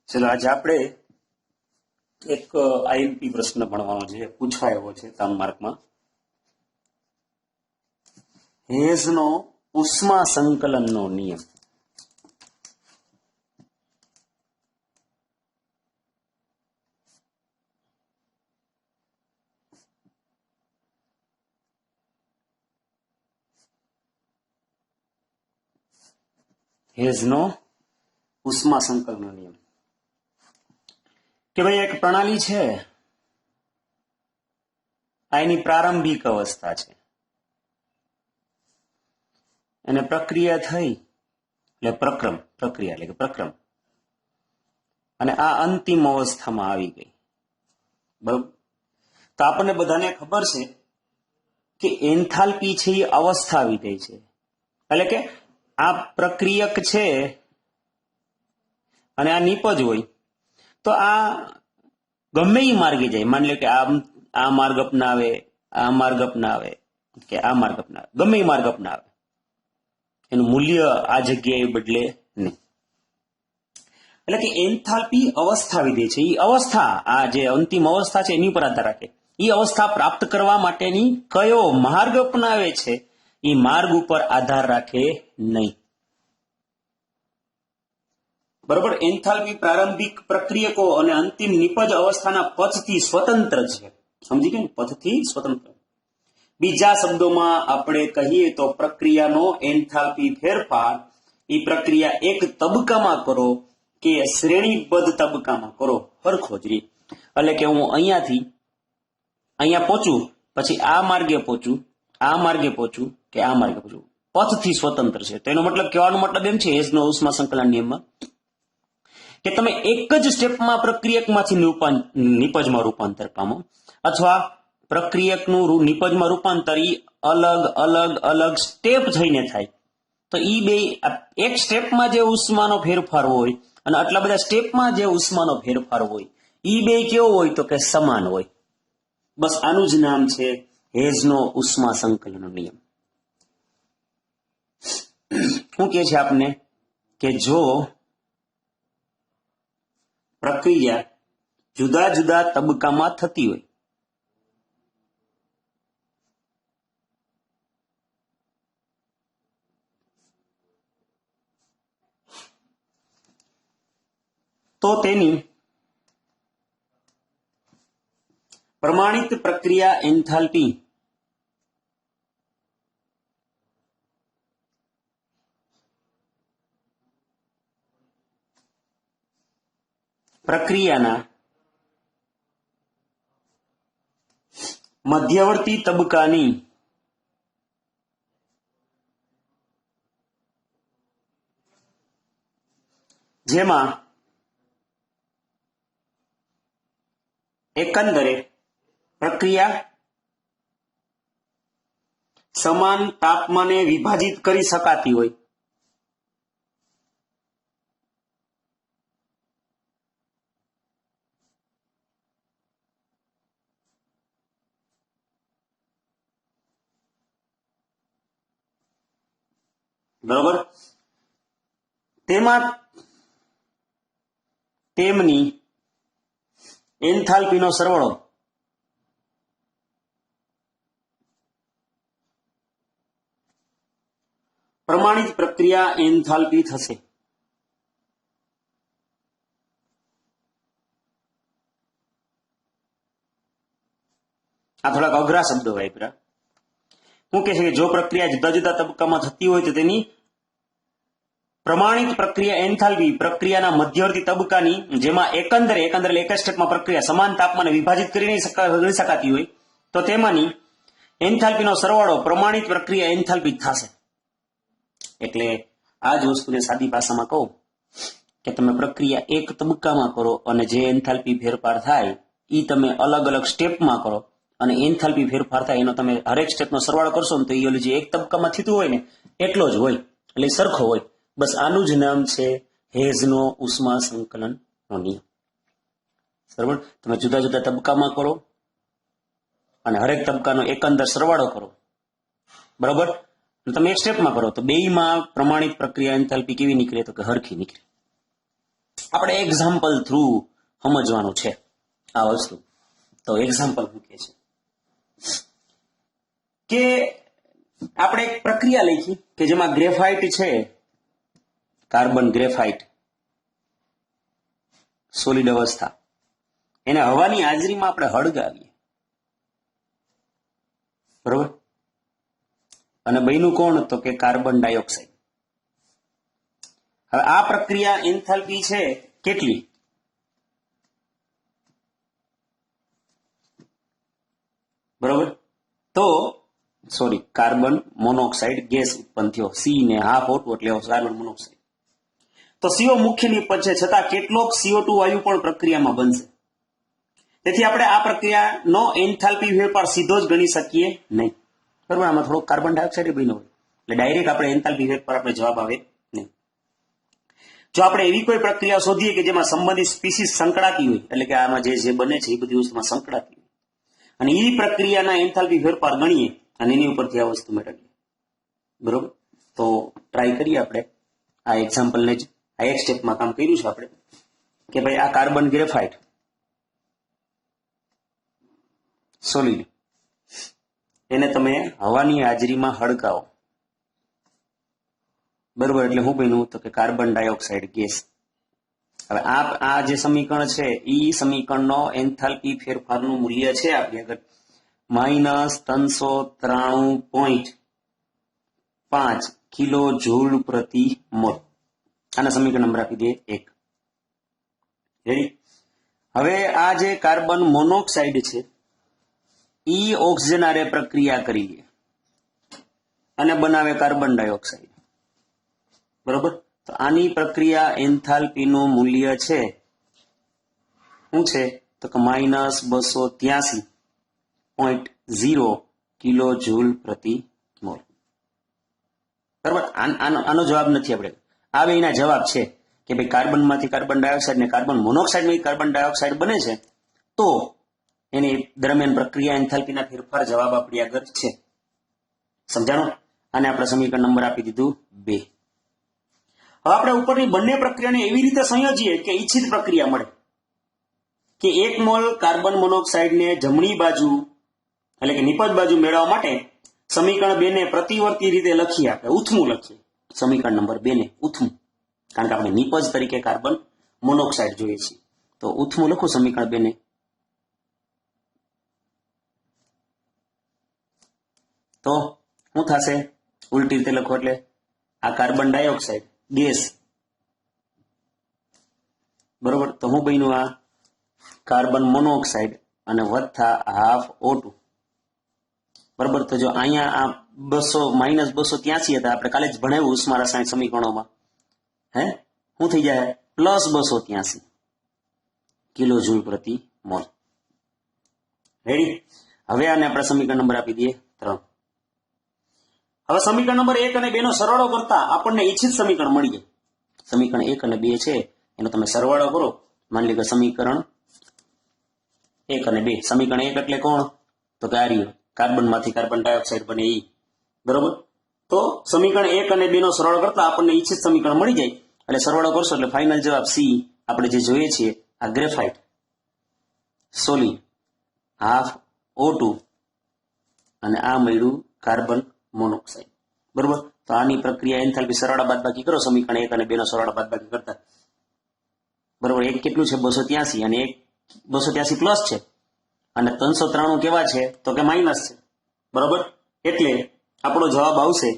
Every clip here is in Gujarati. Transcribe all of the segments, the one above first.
ચલો આજે આપણે એક આઈએમપી પ્રશ્ન ભણવાનો છે, પૂછાયો છે 3 માર્કમાં. હેઝનો ઉષ્મા સંકલનનો નિયમ. હેઝનો ઉષ્મા સંકલનનો નિયમ કે ભાઈ એક પ્રણાલી છે, આ એની પ્રારંભિક અવસ્થા છે, અને પ્રક્રિયા થઈ એટલે પ્રક્રિયા એટલે કે પ્રક્રમ, અને આ અંતિમ અવસ્થામાં આવી ગઈ. બરોબર? તો આપણને બધાને ખબર છે કે એન્થાલ્પી છે એ અવસ્થા વિધેય છે, એટલે કે આ પ્રક્રિયક છે અને આ નિપજ હોય તો આ ગમે એ માર્ગે જાય. માની લો કે આ માર્ગ અપનાવે, આ માર્ગ અપનાવે કે આ માર્ગ અપનાવે, ગમે એ માર્ગ અપનાવે, એનું મૂલ્ય આ જગ્યાએ બદલે નહીં. એટલે કે એન્થાલ્પી અવસ્થા વિધેય છે. એ અવસ્થા, આ જે અંતિમ અવસ્થા છે એની ઉપર આધાર રાખે. એ અવસ્થા પ્રાપ્ત કરવા માટેની કયો માર્ગ અપનાવે છે એ માર્ગ ઉપર આધાર રાખે નહીં. બરોબર? એન્થાલ્પી પ્રારંભિક પ્રક્રિયકો અને અંતિમ નિપજ અવસ્થાના પથથી સ્વતંત્ર છે. સમજી ગયા ને? પથથી સ્વતંત્ર. બીજા શબ્દોમાં આપણે કહીએ તો પ્રક્રિયાનો એન્થાલ્પી ફેરફાર એ પ્રક્રિયા એક તબક્કામાં કરો કે શ્રેણીબદ્ધ તબક્કામાં કરો, સરખો જ રહે. એટલે કે હું અહીંયાથી અહીંયા પહોંચું, પછી આ માર્ગે પહોંચું, આ માર્ગે પહોંચું કે આ માર્ગે પહોંચું, પથથી સ્વતંત્ર છે. તો એનો મતલબ, કહેવાનો મતલબ એમ છે હેઝનો ઉષ્મા સંકલન નિયમમાં કે તમે એક જ સ્ટેપમાં પ્રક્રિયકમાંથી નિપજમાં રૂપાંતર પામો, અથવા પ્રક્રિયકનું નિપજમાં રૂપાંતર અલગ અલગ અલગ સ્ટેપ થઈને થાય. તો ઈ બે, એક સ્ટેપમાં જે ઉષ્માનો ફેરફાર હોય અને આટલા બધા સ્ટેપમાં જે ઉષ્માનો ફેરફાર હોય, ઈ બે કેવો હોય તો કે સમાન હોય. બસ આનું જ નામ છે હેઝનો ઉષ્મા સંકલનનો નિયમ. શું કહે છે આપને કે જો પ્રક્રિયા જુદા જુદા તબક્કામાં થતી હોય તો તેની પ્રમાણિત પ્રક્રિયા એન્થાલ્પી પ્રક્રિયાના મધ્યવર્તી તબક્કાની જેમાં એકંદરે પ્રક્રિયા સમાન તાપમાને વિભાજિત કરી શકાતી હોય, બરોબર? તેમાં તેમની એન્થાલ્પીનો સરવાળો પ્રમાણિત પ્રક્રિયા એન્થાલ્પી થશે. આ થોડાક અઘરા શબ્દો વાપર્યા. શું કહે છે કે જો પ્રક્રિયા જુદા જુદા તબક્કામાં થતી હોય તો તેની પ્રમાણિત પ્રક્રિયા એન્થાલ્પી પ્રક્રિયાના મધ્યવર્તી તબક્કાની જેમાં એકંદરે એક સ્ટેપમાં પ્રક્રિયા સમાન તાપમાને વિભાજિત કરી ગણી શકાતી હોય તો તેમાંની એન્થાલ્પીનો સરવાળો પ્રમાણિત પ્રક્રિયા એન્થાલ્પી થશે. એટલે આ જ વસ્તુને સાદી ભાષામાં કહું કે તમે પ્રક્રિયા એક તબક્કામાં કરો અને જે એન્થાલ્પી ફેરફાર થાય એ તમે અલગ અલગ સ્ટેપમાં કરો, અને એન્થાલ્પી ફેરફાર થાય એનો તમે હરેક સ્ટેપનો સરવાળો કરશો ને તો એ જે એક તબક્કામાં થતું હોય ને એટલો જ હોય, એટલે સરખો હોય. બસ આનું જ નામ છે હેઝનો ઉષ્મા સંકલનનો નિયમ. બરાબર? તમે જુદા જુદા તબક્કામાં કરો અને હરેક તબક્કાનો એકંદર સરવાળો કરો, બરાબર? તમે એક સ્ટેપમાં કરો તો બેયમાં પ્રમાણિત પ્રક્રિયા એન્થાલ્પી કેવી નીકળે તો કે હરખી નીકળે. આપણે એક્ઝામ્પલ થ્રુ સમજવાનું છે આ વસ્તુ. તો એક્ઝામ્પલ મૂકીએ છે કે આપણે એક પ્રક્રિયા લખી કે જેમાં ગ્રેફાઇટ છે, કાર્બન ગ્રેફાઇટ સોલિડ અવસ્થા, એને હવાની હાજરીમાં આપણે હળગાવીએ, બરોબર. અને બન્યું કોણ? તો કે કાર્બન ડાયોક્સાઇડ. હવે આ પ્રક્રિયા એન્થાલ્પી છે કેટલી? બરોબર. તો સોરી, કાર્બન મોનોક્સાઇડ ગેસ ઉત્પન્ન થયો, સી ને હાફ O2 એટલે કાર્બન મોનોક્સાઇડ. તો CO મુખ્ય નિપજ છે, છતાં કેટલોક CO2 વાયુ પણ પ્રક્રિયામાં બનશે. તેથી આપણે આ પ્રક્રિયાનો એન્થાલ્પી ફેરફાર સીધો જ ગણી શકીએ નહીં, બરોબર. આમાં થોડો કાર્બન ડાયોક્સાઇડ બન્યો હોય એટલે ડાયરેક્ટ આપણે એન્થાલ્પી ફેરફાર આપણે જવાબ આવે નહીં. જો આપણે એવી કોઈ પ્રક્રિયા શોધીએ કે જેમાં સંબંધિત સ્પીસીસ સંકળાતી હોય, એટલે કે આમાં જે બને છે એ બધી વસ્તુમાં સંકળાતી હોય, અને એ પ્રક્રિયાના એન્થાલ્પી ફેરફાર ગણીએ અને એની ઉપરથી આ વસ્તુ મેળવીએ, બરોબર. તો ટ્રાય કરીએ આપણે આ એક્ઝામ્પલને જ. આ એક સ્ટેપમાં કામ કર્યું છે આપણે કે ભાઈ આ કાર્બન ગ્રેફાઇટ સોલિડ, એને તમે હવાની હાજરીમાં હળગાવો, બરોબર. એટલે શું બન્યું? તો કે કાર્બન ડાયોક્સાઇડ ગેસ. હવે આ જે સમીકરણ છે એ સમીકરણનો એન્થાલ્પી ફેરફારનું મૂલ્ય છે આપણી આગળ -393.5 કિલો જૂલ પ્રતિ મોલ. આના સમીકરણ નંબર આપી દે 1. રેડી? હવે આ જે કાર્બન મોનોક્સાઇડ છે ઈ ઓક્સિજન હારે પ્રક્રિયા કરી લે અને બનાવે કાર્બન ડાયોક્સાઇડ, બરોબર. તો આની પ્રક્રિયા એન્થાલ્પીનું મૂલ્ય છે શું છે? તો કે -283.0 કિલો જૂલ પ્રતિ મોલ, બરોબર. આનો જવાબ નથી આપણે, આ બેના જવાબ છે કે ભાઈ કાર્બન માંથી કાર્બન ડાયોક્સાઇડ ને કાર્બન મોનોક્સાઇડ માંથી કાર્બન ડાયોક્સાઇડ બને છે, તો એની દરમિયાન પ્રક્રિયા એન્થાલ્પીના ફેરફાર જવાબ આપણી આગળ છે. સમજાણું? આને આપણે સમીકરણ નંબર આપી દીધું 2. હવે આપણે ઉપરની બંને પ્રક્રિયાને એવી રીતે સંયોજીએ કે ઈચ્છિત પ્રક્રિયા મળે કે 1 મોલ કાર્બન મોનોક્સાઇડને જમણી બાજુ એટલે કે નિપજ બાજુ મેળવવા માટે સમીકરણ 2 ને પ્રતિવર્તી રીતે લખીએ, આપણે ઉથમું લખીએ સમીકરણ નંબર 2 ને ઉથમું, કારણ કે આપણે નિપજ તરીકે કાર્બન મોનોક્સાઇડ જોઈએ છીએ. તો ઉથમું લખું સમીકરણ 2 ને. તો શું થશે? ઉલટી રીતે લખો એટલે આ કાર્બન ડાયોક્સાઇડ ગેસ, બરોબર. તો હું બન્યું? આ કાર્બન મોનોક્સાઇડ અને વત્તા હાફ O2, બરોબર. તો જો અહીંયા આ -283 હતા, આપણે કાલે જ ભણાવ્યું ઉષ્મા રસાયણ સમીકરણોમાં, શું થઈ જાય? +283 કિલો જૂલ પ્રતિ મોલ. રેડી? હવે આને આપણે સમીકરણ નંબર આપી દઈએ 3. હવે સમીકરણ નંબર 1 અને 2 નો સરવાળો કરતા આપણને ઈચ્છિત સમીકરણ મળી જાય. સમીકરણ 1 અને 2 છે એનો તમે સરવાળો કરો. માની લો કે સમીકરણ 1 અને 2. સમીકરણ 1 એટલે કોણ? તો કે આર્યન, કાર્બન માંથી કાર્બન ડાયોક્સાઇડ બને ઈ, બરોબર. તો સમીકરણ 1 અને 2 નો સરવાળો કરતા આપણને ઈચ્છિત સમીકરણ મળી જાય. એટલે સરવાળો કરશો એટલે ફાઇનલ જવાબ સી આપણે જે જોઈએ છીએ, આ ગ્રેફાઇટ સોલિડ હાફ O2 અને આ મળ્યું કાર્બન મોનોક્સાઇડ, બરોબર. તો આની પ્રક્રિયા એન્થાલ્પી સરવાળા બાદબાકી કરો સમીકરણ 1 અને 2 નો સરવાળા બાદબાકી કરતા, બરોબર. એક કેટલું છે? 283 અને એક 283 પ્લસ છે અને 393 કેવા છે? તો કે માઇનસ છે, બરોબર. એટલે આપણો જવાબ આવશે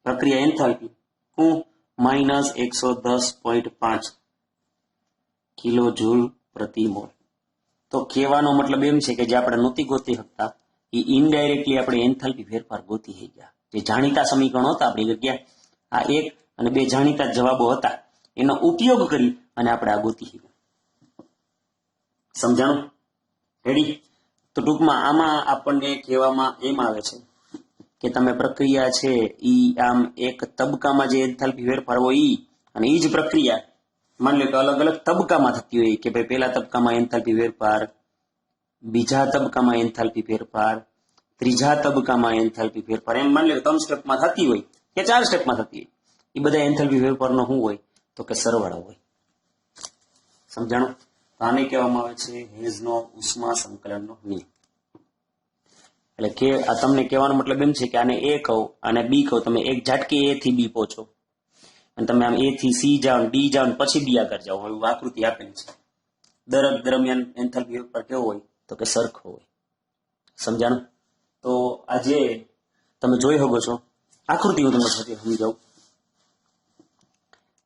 પ્રક્રિયા એન્થાલ્પી હું -110.5 કિલો જૂલ પ્રતિ મોલ. તો કહેવાનો મતલબ એમ છે કે જે આપણે નહોતી ગોતી શકતા એ ઇનડાયરેક્ટલી આપણે એન્થાલ્પી ફેરફાર ગોતી થઈ ગયા. જે જાણીતા સમીકરણો હતા આપણી જગ્યા, આ 1 અને 2 જાણીતા જવાબો હતા, એનો ઉપયોગ કરી અને આપણે આ ગોતી થઈ ગયા. સમજાણું? રેડી? તો ટૂંકમાં આમાં આપણને કહેવામાં એમ આવે છે કે તમે પ્રક્રિયા છે ઈ આમ એક તબક્કામાં જે એન્થાલ્પી ફેરફાર હોય ઈ અને ઈ જ પ્રક્રિયા માની લો કે અલગ અલગ તબક્કામાં થતી હોય કે ભાઈ પહેલા તબક્કામાં એન્થાલ્પી ફેરફાર, બીજા તબક્કામાં એન્થાલ્પી ફેરફાર, ત્રીજા તબક્કામાં એન્થાલ્પી ફેરફાર, એમ માની લો કે 3 સ્ટેપમાં થતી હોય કે 4 સ્ટેપમાં થતી હોય, એ બધા એન્થાલ્પી ફેરફારનો શું હોય? તો કે સરવાળો હોય. સમજાણું? તો આને કહેવામાં આવે છે હેઝનો ઉષ્મા સંકલનનો નિયમ. એટલે કે આ તમને કહેવાનો મતલબ એમ છે કે આને એ કહો અને બી કહો, તમે એક ઝાટકે એ થી બી પહોંચો અને તમે આમ એ થી સી જાઓ ડી જાઓ પછી બી આગળ જાઓ. એવું આકૃતિ આપેલી છે. દરેક દરમિયાન એન્થાલ્પી વેપાર કેવો હોય તો કે સરખો હોય. સમજાણું? તો આજે તમે જોઈ શકો છો આકૃતિ હું તમને સમજાવું.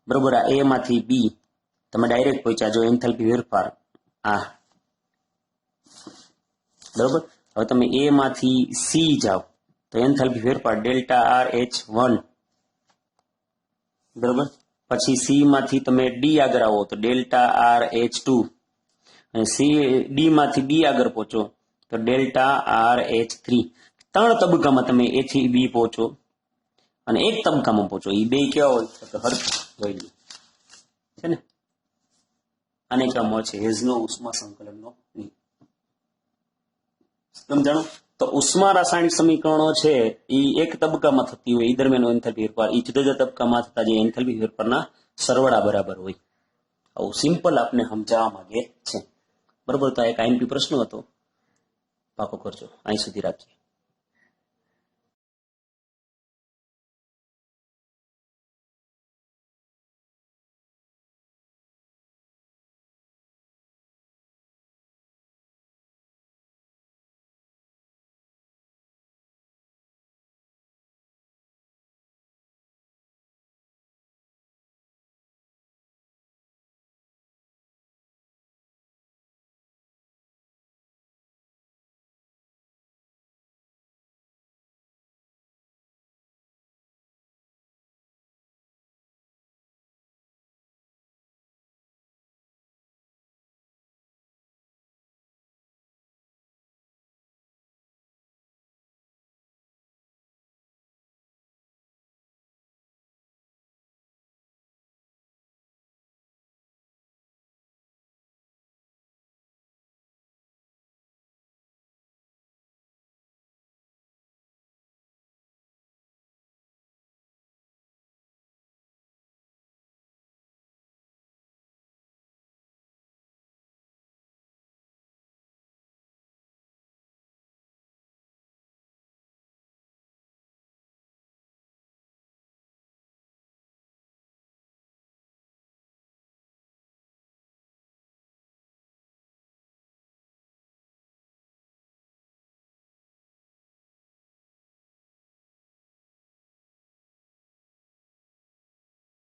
બરોબર, આ એ માંથી બી તમે ડાયરેક્ટ પહોંચ્યા જો એન્થાલ્પી ફેરફાર આ. બરોબર, હવે તમે એ માંથી સી જાઓ તો એન્થાલ્પી ફેરફાર ડેલ્ટા આર એચ 1. બરોબર, પછી સી માંથી તમે ડી આગળ આવો તો ડેલ્ટા આર એચ 2 અને સી ડી માંથી બી આગળ પહોંચો તો ડેલ્ટા આર એચ 3. 3 તબક્કામાં તમે એ થી બી પહોંચો અને એક તબક્કામાં પહોંચો. એ બે કેવા હોય તો હરખા જોઈ લો છે ને. આને કહેવામાં આવે છે હેઝનો ઉષ્મા સંકલનનો નિયમ. સમજાણું? તો ઉષ્મા રાસાયણિક સમીકરણો છે એ એક તબક્કામાં થતી હોય, એ દરમિયાન એન્થાલ્પી ફેરફાર એ જુદા જુદા તબક્કામાં થતા જે એન્થાલ્પી ફેરફારના સરવાળા બરાબર હોય. આવું સિમ્પલ આપને સમજાવવા માંગે છે. બરોબર, તો એક આઈએમપી પ્રશ્ન હતો, પાકો કરજો. અહીં સુધી રાખીએ.